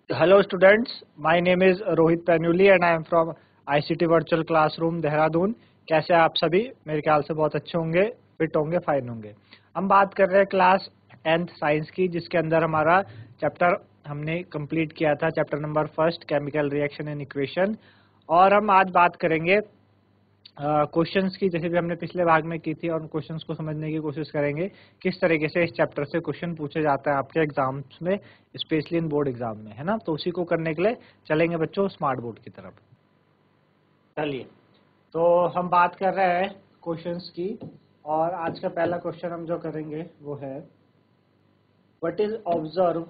Hello students, my name is Rohit Panuli and I am from ICT Virtual Classroom Dehradun. कैसे हैं आप सभी? मेरे ख्याल से बहुत अच्छे होंगे, फिट होंगे, फाइन होंगे। हम बात कर रहे हैं क्लास 10th साइंस की, जिसके अंदर हमारा चैप्टर हमने कंप्लीट किया था, chapter number 1 chemical reaction and equation. और हम आज बात करेंगे क्वेश्चंस की, जैसे भी हमने पिछले भाग में की थी, और उन क्वेश्चंस को समझने की कोशिश करेंगे किस तरीके से इस चैप्टर से क्वेश्चन पूछे जाता है आपके एग्जाम्स में, स्पेशली इन बोर्ड एग्जाम में, है ना। तो उसी को करने के लिए चलेंगे बच्चों स्मार्ट बोर्ड की तरफ। चलिए, तो हम बात कर रहे हैं क्वेश्चंस की, और आज का पहला क्वेश्चन हम जो करेंगे वो है what is observe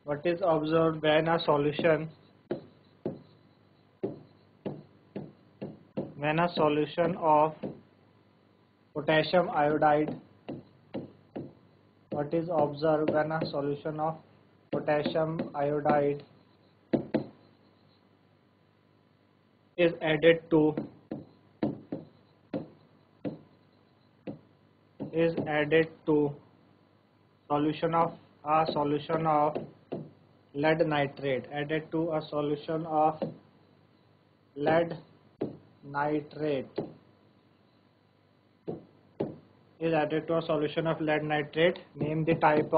what is observed when a solution of potassium iodide what is observed when a solution of potassium iodide is added to solution of lead nitrate, added to a solution of lead nitrate is added to a solution of lead nitrate. Name the type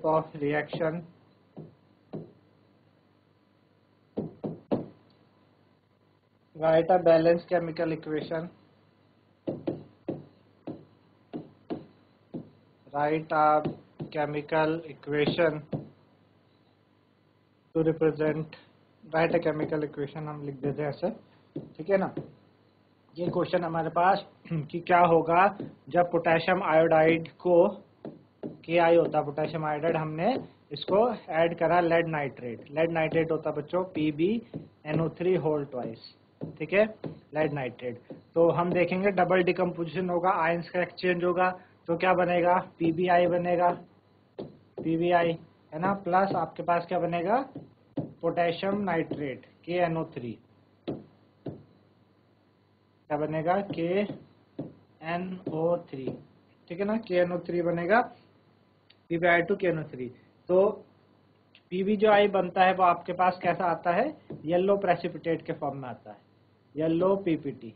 of reaction write a balanced chemical equation to represent write a chemical equation हम लिख देते हैं ऐसे, ठीक है ना। ये question हमारे पास कि क्या होगा जब पोटेशियम आयोडाइड को KI होता, पोटेशियम आयोडाइड, हमने इसको ऐड करा लेड नाइट्रेट होता बच्चों PbNO3 होल ट्वाइस, ठीक है, लेड नाइट्रेट। तो हम देखेंगे डबल डिकम्पोजिशन होगा, आयंस का एक्सचेंज होगा, तो क्या बनेगा PbI बनेगा, PbI है ना, प्लस आपके पास क्या बनेगा पोटेशियम नाइट्रेट KNO3, क्या बनेगा KNO3, ठीक है ना, KNO3 बनेगा PbI to KNO3। तो Pb जो आई बनता है वो आपके पास कैसा आता है, येलो प्रेसिपिटेट के फॉर्म में आता है, येलो PPT,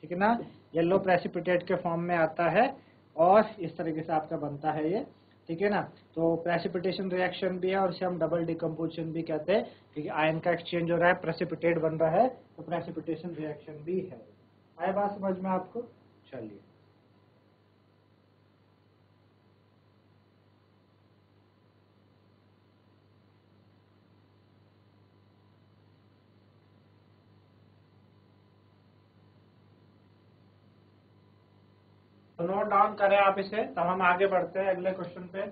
ठीक है ना, येलो प्रेसिपिटेट के फॉर्म में आता है, और इस तरीके से आपका बनता है ये, ठीक है ना। तो प्रेसिपिटेशन रिएक्शन भी है, और इसे हम डबल डिकम्पोजिशन भी कहते हैं, क्योंकि आयन का एक्सचेंज हो रहा है, प्रेसिपिटेट बन रहा है, तो प्रेसिपिटेशन रिएक्शन भी है। आया बात समझ में आपको? चलिए, तो नोट डाउन करें आप इसे, तब हम आगे बढ़ते हैं अगले क्वेश्चन पे।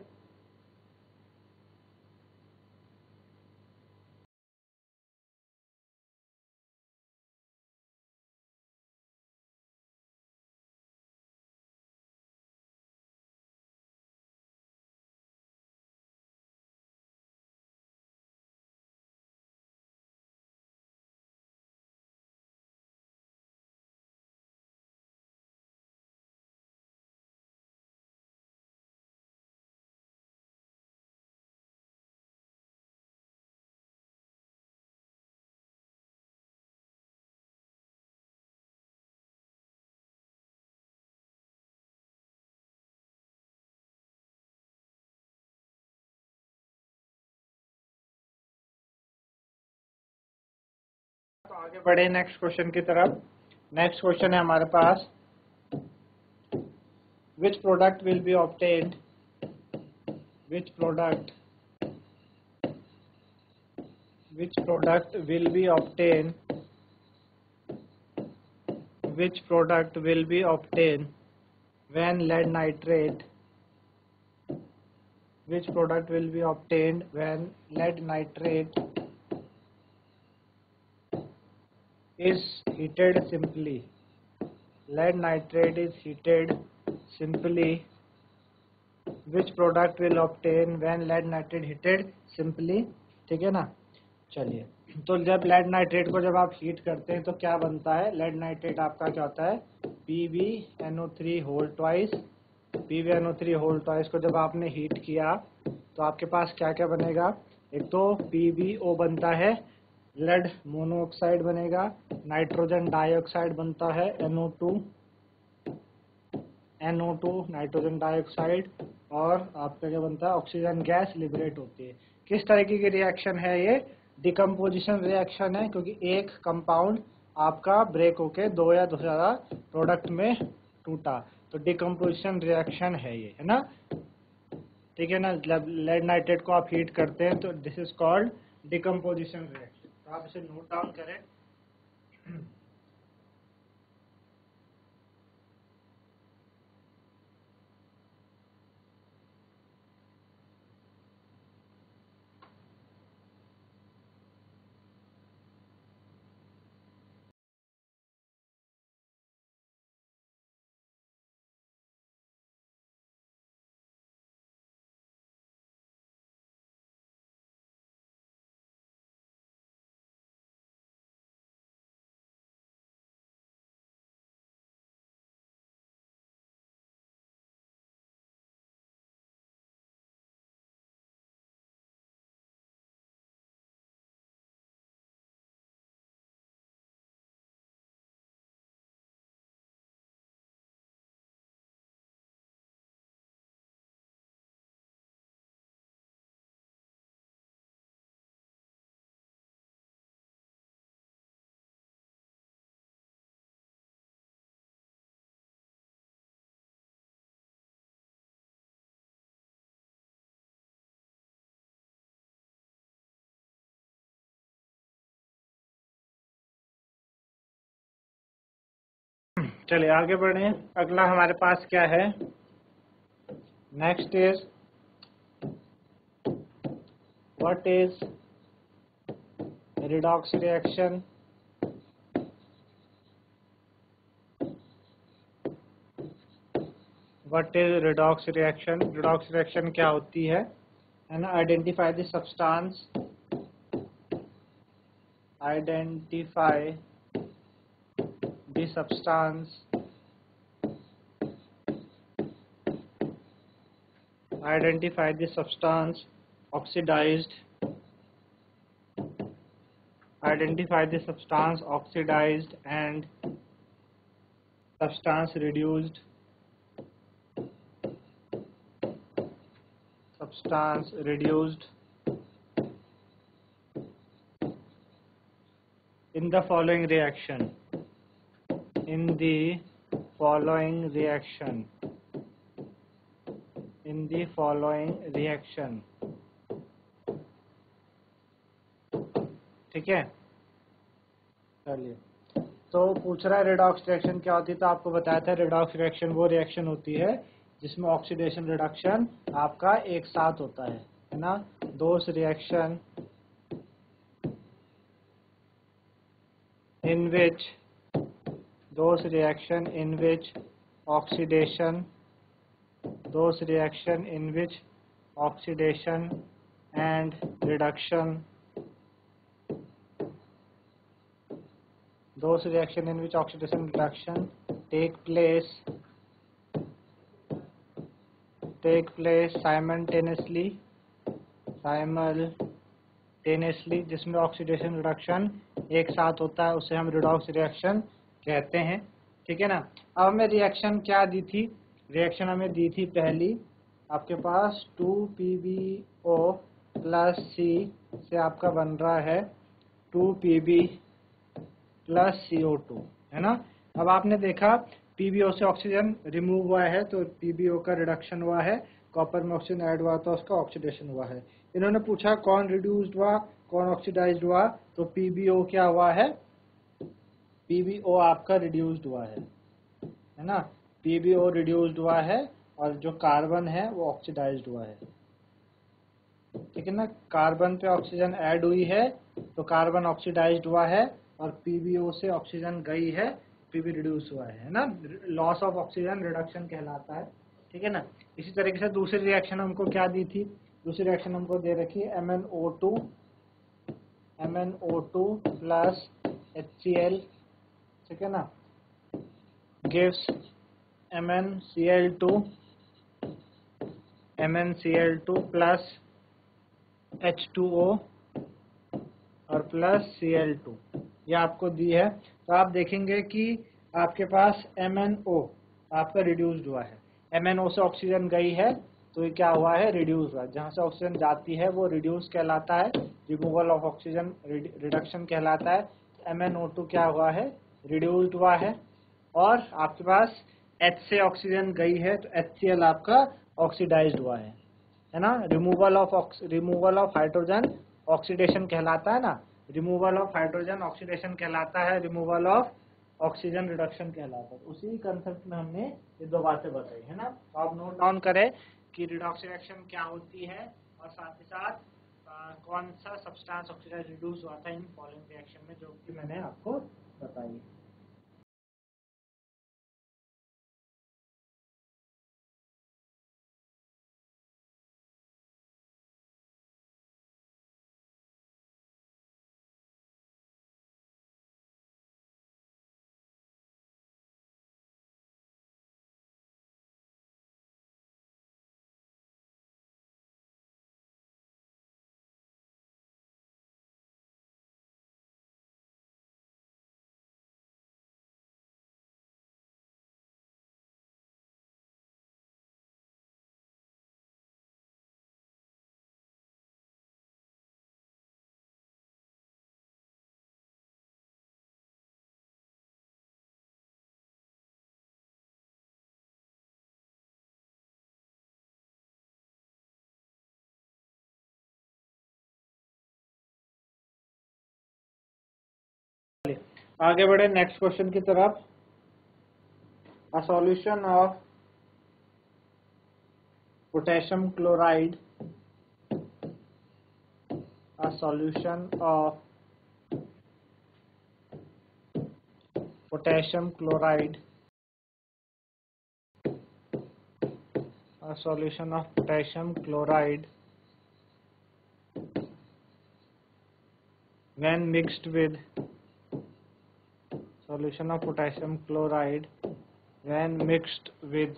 तो आगे बढ़े नेक्स्ट क्वेश्चन की तरफ। नेक्स्ट क्वेश्चन है हमारे पास, which product will be obtained which product will be obtained when lead nitrate is heated simply, lead nitrate is heated simply, which product will obtain when lead nitrate heated simply, ठीक है ना। चलिए, तो जब lead nitrate को जब आप heat करते हैं तो क्या बनता है? लेड नाइट्रेट आपका क्या होता है? PbNO3 whole twice. PbNO3 whole twice को जब आपने हीट किया तो आपके पास क्या क्या बनेगा? एक तो PbO बनता है, लेड मोनोऑक्साइड बनेगा, नाइट्रोजन डाइऑक्साइड बनता है NO2 नाइट्रोजन डाइऑक्साइड, और आपका क्या बनता है? ऑक्सीजन गैस लिबरेट होती है। किस तरीके की रिएक्शन है ये? डिकम्पोजिशन रिएक्शन है, क्योंकि एक कंपाउंड आपका ब्रेक होके दो या दो से ज़्यादा प्रोडक्ट में टूटा, तो डिकम्पोजिशन रिएक्शन है ये, है ना? ठीक है ना? जब लेड नाइट्रेट को आप हीट करते हैं तो this is called decomposition reaction. तो आप इसे नोट डाउन करें। चलिए आगे बढ़े। अगला हमारे पास क्या है? Next is what is redox reaction. What is redox reaction? Redox reaction क्या होती है ना? Identify the substance, identify the substance, identify the substance oxidized, identify the substance oxidized and substance reduced, substance reduced in the following reaction, in the following reaction, in the following reaction। ठीक है, चलिए। तो पूछ रहा है redox reaction क्या होती है, तो आपको बताया था रिडॉक्स रिएक्शन वो रिएक्शन होती है जिसमें ऑक्सीडेशन रिडक्शन आपका एक साथ होता है ना? दोस reaction in which those reaction in which oxidation, those reaction in which oxidation and reduction, those reaction in which oxidation and reduction take place simultaneously, जिसमें ऑक्सीडेशन रिडक्शन एक साथ होता है, उसे हम रिडॉक्स रिएक्शन कहते हैं। ठीक है ना? अब हमें रिएक्शन क्या दी थी? रिएक्शन हमें दी थी पहली, आपके पास 2PbO प्लस C से आपका बन रहा है 2Pb प्लस CO2, है ना? अब आपने देखा PbO से ऑक्सीजन रिमूव हुआ है तो PbO का रिडक्शन हुआ है, कॉपर में ऑक्सीजन ऐड हुआ तो उसका ऑक्सीडेशन हुआ है। इन्होंने पूछा कौन रिड्यूस्ड हुआ, कौन ऑक्सीडाइज्ड हुआ, तो PbO क्या हुआ है? PbO आपका रिड्यूस्ड हुआ है ना? PbO रिड्यूस्ड हुआ है और जो कार्बन है वो ऑक्सीडाइज्ड हुआ है। ठीक है ना? कार्बन पे ऑक्सीजन ऐड हुई है तो कार्बन ऑक्सीडाइज्ड हुआ है, और PbO से ऑक्सीजन गई है, Pb रिड्यूस हुआ है ना? लॉस ऑफ ऑक्सीजन रिडक्शन कहलाता है। ठीक है ना? इसी तरीके से दूसरी रिएक्शन हमको क्या दी थी? दूसरी रिएक्शन हमको दे रखी है MnO2 MnO2 प्लस HCl, ठीक है ना, गिव्स MnCl2 प्लस H2O और प्लस Cl2, ये आपको दी है। तो आप देखेंगे कि आपके पास MnO आपका रिड्यूस्ड हुआ है, MnO से ऑक्सीजन गई है तो ये क्या हुआ है, रिड्यूस हुआ। जहाँ से ऑक्सीजन जाती है वो रिड्यूस कहलाता है, रिमूवल ऑफ ऑक्सीजन रिडक्शन कहलाता है। MnO2 क्या हुआ है, रिड्यूस्ड हुआ है। और आपके पास H से ऑक्सीजन गई है तो HCl आपका ऑक्सीडाइज्ड हुआ है ना। रिमूवल ऑफ हाइड्रोजन ऑक्सीडेशन कहलाता है ना, रिमूवल ऑफ हाइड्रोजन ऑक्सीडेशन कहलाता है, रिमूवल ऑफ ऑक्सीजन रिडक्शन कहलाता है। उसी कंसेप्ट में हमने ये दो बातें बताई है ना। तो आप नोट डाउन करें कि रिडॉक्स रिएक्शन क्या होती है और साथ ही साथ कौन सा सब्सटेंस ऑक्सीडाइज रिड्यूस हुआ था इन फॉलोइंग रिएक्शन में, जो कि मैंने आपको बताई। आगे बढ़े नेक्स्ट क्वेश्चन की तरफ। A solution of potassium chloride, a solution of potassium chloride, a solution of potassium chloride when mixed with solution of potassium chloride when mixed with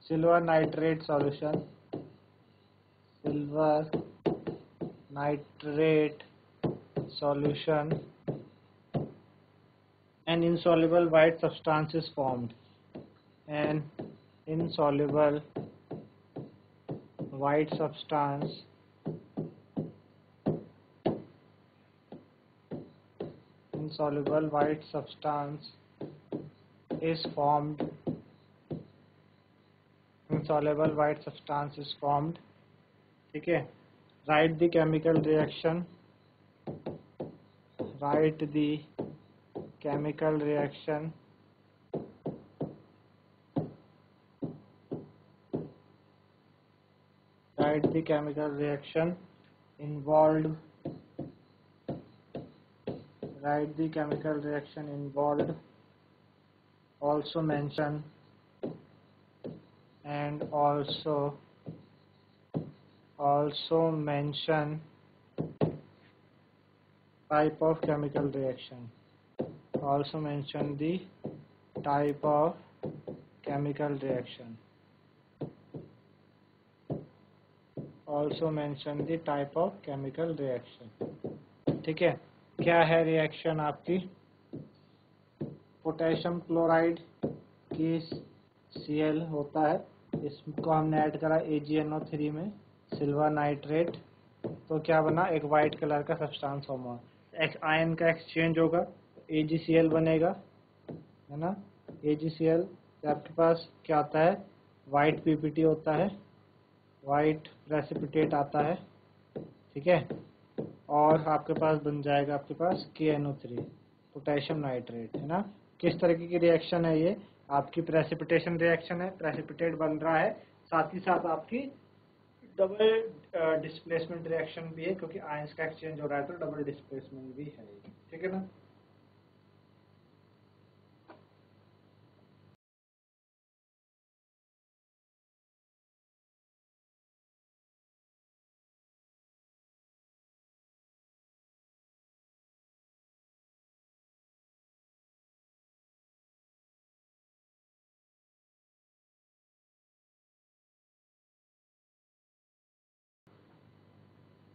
silver nitrate solution, silver nitrate solution, an insoluble white substance is formed. An insoluble white substance is formed. Insoluble white substance is formed. ठीक है। Write the chemical reaction. Write the chemical reaction involved. Write the chemical reaction involved. Also mention and also mention type of chemical reaction. Also mention the type of chemical reaction. Also mention the type of chemical reaction. ठीक है। क्या है reaction आपकी, potassium chloride की Cl होता है, इसको हमने ऐड करा AgNO3 में, सिल्वर नाइट्रेट, तो क्या बना, एक वाइट कलर का सब्सटेंस फॉर्म हुआ। आयन का एक्सचेंज होगा तो AgCl बनेगा, है ना। AgCl आपके पास क्या आता है, वाइट PPT होता है, वाइट प्रेसिपिटेट आता है, ठीक है। और आपके पास बन जाएगा आपके पास KNO3, पोटेशियम नाइट्रेट, है ना। किस तरीके की रिएक्शन है ये, आपकी प्रेसिपिटेशन रिएक्शन है, प्रेसिपिटेट बन रहा है, साथ ही साथ आपकी डबल डिस्प्लेसमेंट रिएक्शन भी है, क्योंकि आयंस का एक्सचेंज हो रहा है तो डबल डिस्प्लेसमेंट भी है, ठीक है ना।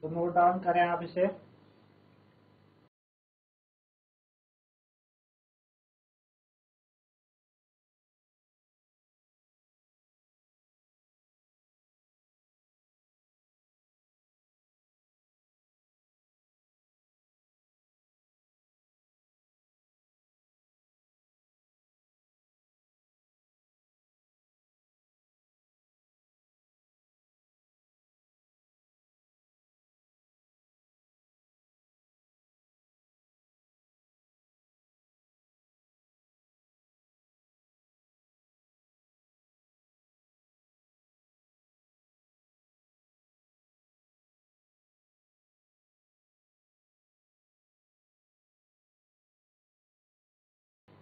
तो नोट डाउन करें आप इसे।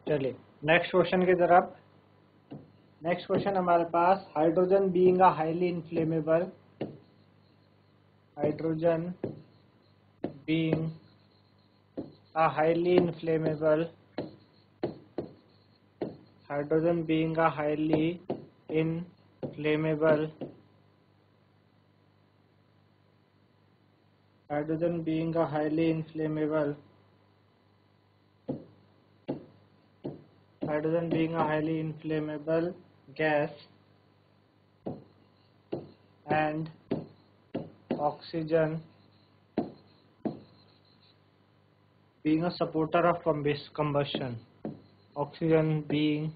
चलिए नेक्स्ट क्वेश्चन की तरफ। नेक्स्ट क्वेश्चन हमारे पास, hydrogen being a highly inflammable, hydrogen being a highly inflammable, hydrogen being a highly inflammable, hydrogen being a highly inflammable, hydrogen being a highly inflammable gas and oxygen being a supporter of combustion, oxygen being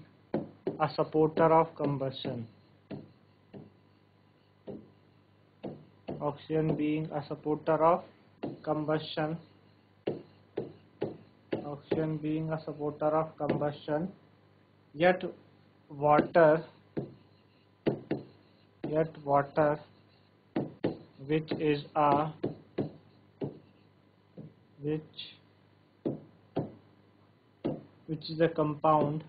a supporter of combustion, oxygen being a supporter of combustion, oxygen being a supporter of combustion, yet water which is a compound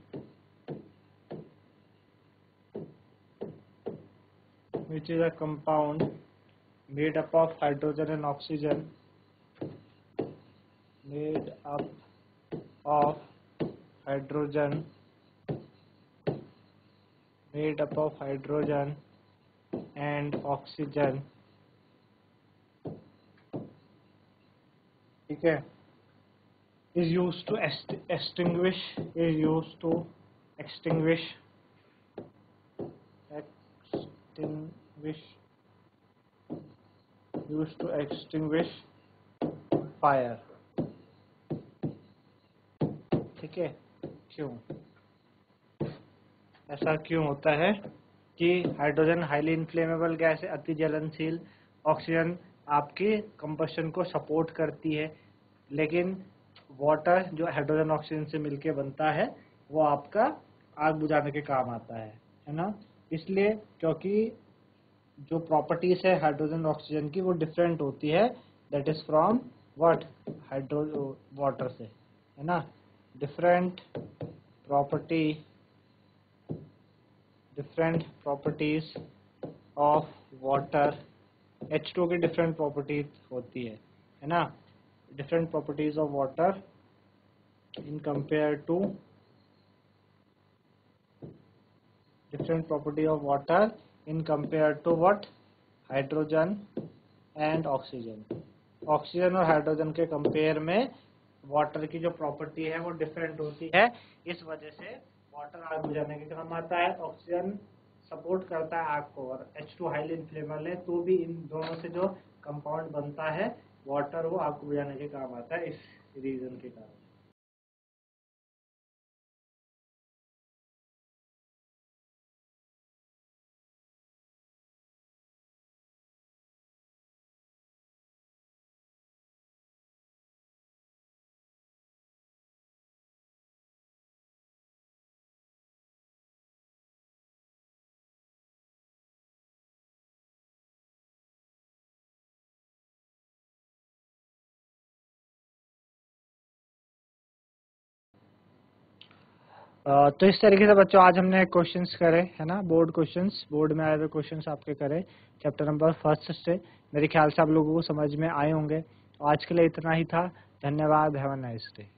made up of hydrogen and oxygen, made up of hydrogen and oxygen, ठीक है, is used to extinguish fire. ठीक है, क्यों ऐसा क्यों होता है कि हाइड्रोजन हाईली इन्फ्लेमेबल गैस है, अति जलनशील, ऑक्सीजन आपकी कंबशन को सपोर्ट करती है, लेकिन वाटर जो हाइड्रोजन ऑक्सीजन से मिलके बनता है वो आपका आग बुझाने के काम आता है ना। इसलिए क्योंकि जो प्रॉपर्टीज है हाइड्रोजन ऑक्सीजन की वो डिफरेंट होती है, that is from what, water से, है ना। Different properties of water, H2 की डिफरेंट प्रॉपर्टीज होती है ना। Different properties of water in compared to what, hydrogen and oxygen. Oxygen और हाइड्रोजन के कंपेयर में वाटर की जो प्रॉपर्टी है वो डिफरेंट होती है, इस वजह से वाटर आग बुझाने के काम आता है, ऑक्सीजन सपोर्ट करता है आग को, और H2 हाईली इन्फ्लेमेबल है तो भी इन दोनों से जो कंपाउंड बनता है वाटर वो आग को बुझाने के काम आता है, इस रीजन के कारण। तो इस तरीके से बच्चों आज हमने क्वेश्चंस करे, है ना, बोर्ड क्वेश्चंस, बोर्ड में आए हुए क्वेश्चंस आपके करे चैप्टर नंबर 1 से। मेरे ख्याल से आप लोगों को समझ में आए होंगे। आज के लिए इतना ही था। धन्यवाद। Have a nice day.